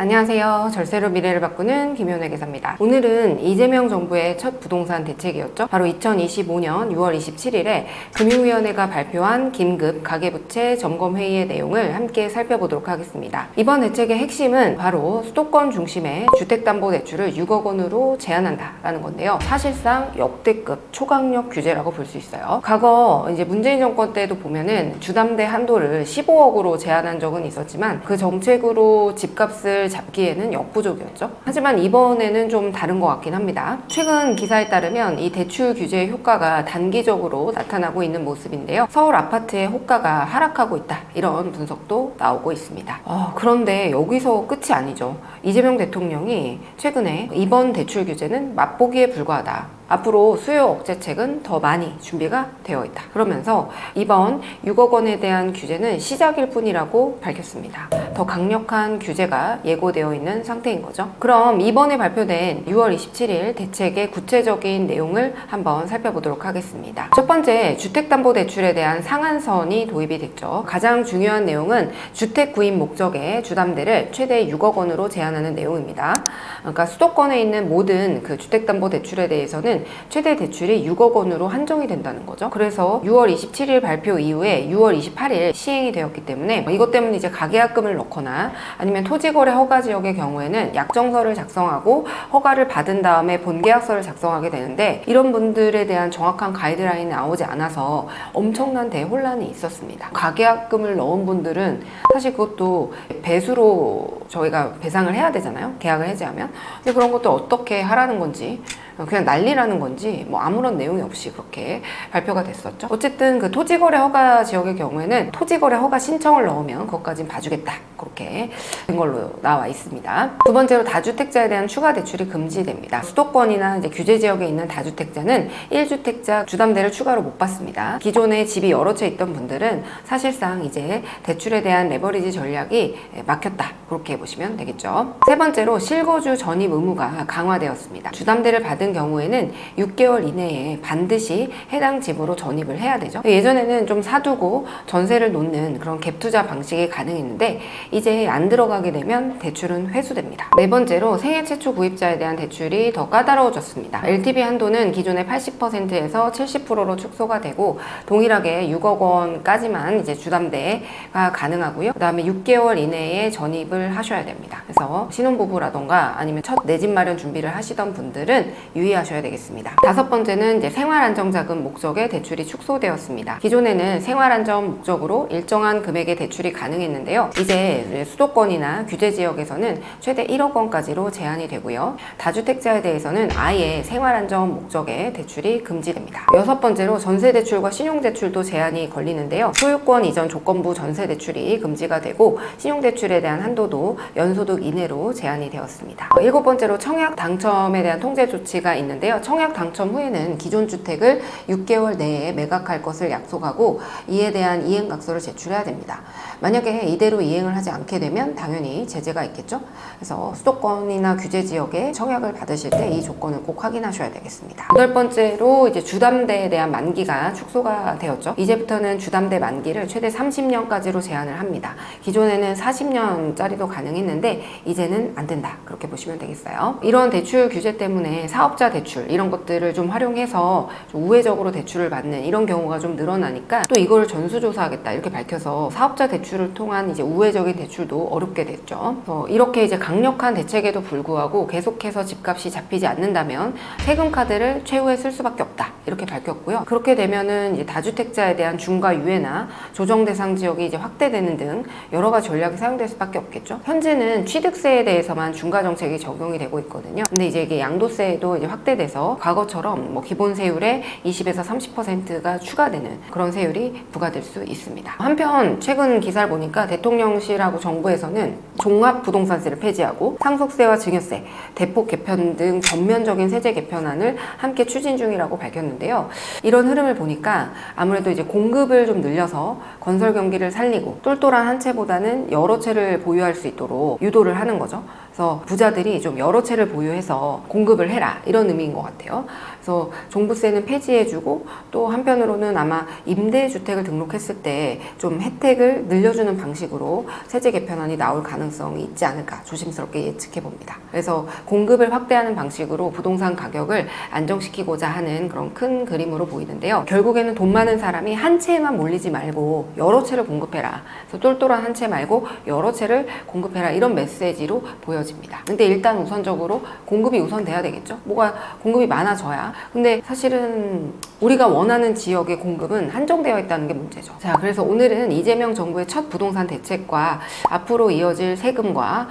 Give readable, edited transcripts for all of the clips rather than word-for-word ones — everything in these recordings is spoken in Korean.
안녕하세요. 절세로 미래를 바꾸는 김효은의 계사입니다. 오늘은 이재명 정부의 첫 부동산 대책이었죠. 바로 2025년 6월 27일에 금융위원회가 발표한 긴급 가계부채 점검회의의 내용을 함께 살펴보도록 하겠습니다. 이번 대책의 핵심은 바로 수도권 중심의 주택담보대출을 6억 원으로 제한한다라는 건데요. 사실상 역대급 초강력 규제라고 볼 수 있어요. 과거 이제 문재인 정권 때도 보면은 주담대 한도를 15억으로 제한한 적은 있었지만 그 정책으로 집값을 잡기에는 역부족이었죠. 하지만 이번에는 좀 다른 것 같긴 합니다. 최근 기사에 따르면 이 대출 규제의 효과가 단기적으로 나타나고 있는 모습인데요. 서울 아파트의 호가가 하락하고 있다, 이런 분석도 나오고 있습니다. 그런데 여기서 끝이 아니죠. 이재명 대통령이 최근에 이번 대출 규제는 맛보기에 불과하다, 앞으로 수요 억제책은 더 많이 준비가 되어 있다, 그러면서 이번 6억 원에 대한 규제는 시작일 뿐이라고 밝혔습니다. 더 강력한 규제가 예고되어 있는 상태인 거죠. 그럼 이번에 발표된 6월 27일 대책의 구체적인 내용을 한번 살펴보도록 하겠습니다. 첫 번째, 주택담보대출에 대한 상한선이 도입이 됐죠. 가장 중요한 내용은 주택 구입 목적의 주담대를 최대 6억 원으로 제한하는 내용입니다. 그러니까 수도권에 있는 모든 그 주택담보대출에 대해서는 최대 대출이 6억 원으로 한정이 된다는 거죠. 그래서 6월 27일 발표 이후에 6월 28일 시행이 되었기 때문에 이것 때문에 이제 가계약금을 넣거나 아니면 토지거래 허가 지역의 경우에는 약정서를 작성하고 허가를 받은 다음에 본계약서를 작성하게 되는데, 이런 분들에 대한 정확한 가이드라인이 나오지 않아서 엄청난 대혼란이 있었습니다. 가계약금을 넣은 분들은 사실 그것도 배수로 저희가 배상을 해야 되잖아요, 계약을 해지하면. 근데 그런 것도 어떻게 하라는 건지, 그냥 난리라는 건지 뭐 아무런 내용이 없이 그렇게 발표가 됐었죠. 어쨌든 그 토지거래 허가 지역의 경우에는 토지거래 허가 신청을 넣으면 그것까진 봐주겠다, 그렇게 된 걸로 나와 있습니다. 두 번째로, 다주택자에 대한 추가 대출이 금지됩니다. 수도권이나 이제 규제 지역에 있는 다주택자는 1주택자 주담대를 추가로 못 받습니다. 기존에 집이 여러 채 있던 분들은 사실상 이제 대출에 대한 레버리지 전략이 막혔다, 그렇게 보시면 되겠죠. 세 번째로, 실거주 전입 의무가 강화되었습니다. 주담대를 받은 경우에는 6개월 이내에 반드시 해당 집으로 전입을 해야 되죠. 예전에는 좀 사두고 전세를 놓는 그런 갭 투자 방식이 가능했는데 이제 안 들어가게 되면 대출은 회수됩니다. 네 번째로, 생애 최초 구입자에 대한 대출이 더 까다로워졌습니다. LTV 한도는 기존의 80%에서 70%로 축소가 되고 동일하게 6억 원까지만 이제 주담대가 가능하고요. 그 다음에 6개월 이내에 전입을 하셔야 됩니다. 그래서 신혼부부라던가 아니면 첫 내 집 마련 준비를 하시던 분들은 유의하셔야 되겠습니다. 다섯 번째는 이제 생활안정자금 목적의 대출이 축소되었습니다. 기존에는 생활안정 목적으로 일정한 금액의 대출이 가능했는데요. 이제 수도권이나 규제 지역에서는 최대 1억 원까지로 제한이 되고요. 다주택자에 대해서는 아예 생활안정 목적의 대출이 금지됩니다. 여섯 번째로, 전세대출과 신용대출도 제한이 걸리는데요. 소유권 이전 조건부 전세대출이 금지가 되고 신용대출에 대한 한도도 연소득 이내로 제한이 되었습니다. 일곱 번째로, 청약 당첨에 대한 통제 조치가 있는데요. 청약 당첨 후에는 기존 주택을 6개월 내에 매각할 것을 약속하고 이에 대한 이행각서를 제출해야 됩니다. 만약에 이대로 이행을 하지 않게 되면 당연히 제재가 있겠죠. 그래서 수도권이나 규제 지역에 청약을 받으실 때 이 조건을 꼭 확인하셔야 되겠습니다. 여덟 번째로, 이제 주담대에 대한 만기가 축소가 되었죠. 이제부터는 주담대 만기를 최대 30년까지로 제한을 합니다. 기존에는 40년짜리도 가능했는데 이제는 안 된다, 그렇게 보시면 되겠어요. 이런 대출 규제 때문에 사업자 대출 이런 것들을 좀 활용해서 좀 우회적으로 대출을 받는 이런 경우가 좀 늘어나니까 또 이걸 전수조사하겠다, 이렇게 밝혀서 사업자 대출을 통한 이제 우회적인 대출도 어렵게 됐죠. 이렇게 이제 강력한 대책에도 불구하고 계속해서 집값이 잡히지 않는다면 세금 카드를 최후에 쓸 수밖에 없다, 이렇게 밝혔고요. 그렇게 되면은 이제 다주택자에 대한 중과 유예나 조정 대상 지역이 이제 확대되는 등 여러 가지 전략이 사용될 수밖에 없겠죠. 현재는 취득세에 대해서만 중과 정책이 적용이 되고 있거든요. 근데 이제 이게 양도세에도 이제 확대돼서 과거처럼 뭐 기본 세율의 20에서 30%가 추가되는 그런 세율이 부과될 수 있습니다. 한편 최근 기사를 보니까 대통령실하고 정부에서는 종합부동산세를 폐지하고 상속세와 증여세, 대폭 개편 등 전면적인 세제 개편안을 함께 추진 중이라고 밝혔는데요. 이런 흐름을 보니까 아무래도 이제 공급을 좀 늘려서 건설 경기를 살리고 똘똘한 한 채보다는 여러 채를 보유할 수 있도록 유도를 하는 거죠. 그래서 부자들이 좀 여러 채를 보유해서 공급을 해라 이런 의미인 것 같아요. 그래서 종부세는 폐지해주고 또 한편으로는 아마 임대주택을 등록했을 때 좀 혜택을 늘려주는 방식으로 세제 개편안이 나올 가능성이 있지 않을까 조심스럽게 예측해 봅니다. 그래서 공급을 확대하는 방식으로 부동산 가격을 안정시키고자 하는 그런 큰 그림으로 보이는데요. 결국에는 돈 많은 사람이 한 채에만 몰리지 말고 여러 채를 공급해라. 그래서 똘똘한 한 채 말고 여러 채를 공급해라 이런 메시지로 보여집니다. 근데 일단 우선적으로 공급이 우선돼야 되겠죠. 뭐가 공급이 많아져야. 근데 사실은 우리가 원하는 지역의 공급은 한정되어 있다는 게 문제죠. 자, 그래서 오늘은 이재명 정부의 첫 부동산 대책과 앞으로 이어질 세금과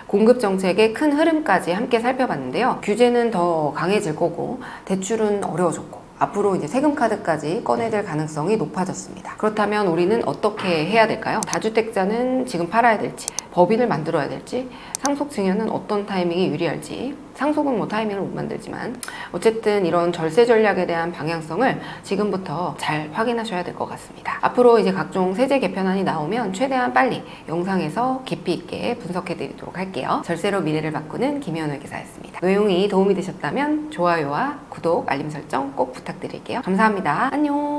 공급 정책의 큰 흐름까지 함께 살펴봤는데요. 규제는 더 강해질 거고 대출은 어려워졌고 앞으로 이제 세금 카드까지 꺼내들 가능성이 높아졌습니다. 그렇다면 우리는 어떻게 해야 될까요? 다주택자는 지금 팔아야 될지, 법인을 만들어야 될지, 상속 증여는 어떤 타이밍이 유리할지. 상속은 뭐 타이밍을 못 만들지만 어쨌든 이런 절세 전략에 대한 방향성을 지금부터 잘 확인하셔야 될 것 같습니다. 앞으로 이제 각종 세제 개편안이 나오면 최대한 빨리 영상에서 깊이 있게 분석해 드리도록 할게요. 절세로 미래를 바꾸는 김현우 기사였습니다. 내용이 도움이 되셨다면 좋아요와 구독, 알림 설정 꼭 부탁드릴게요. 감사합니다. 안녕.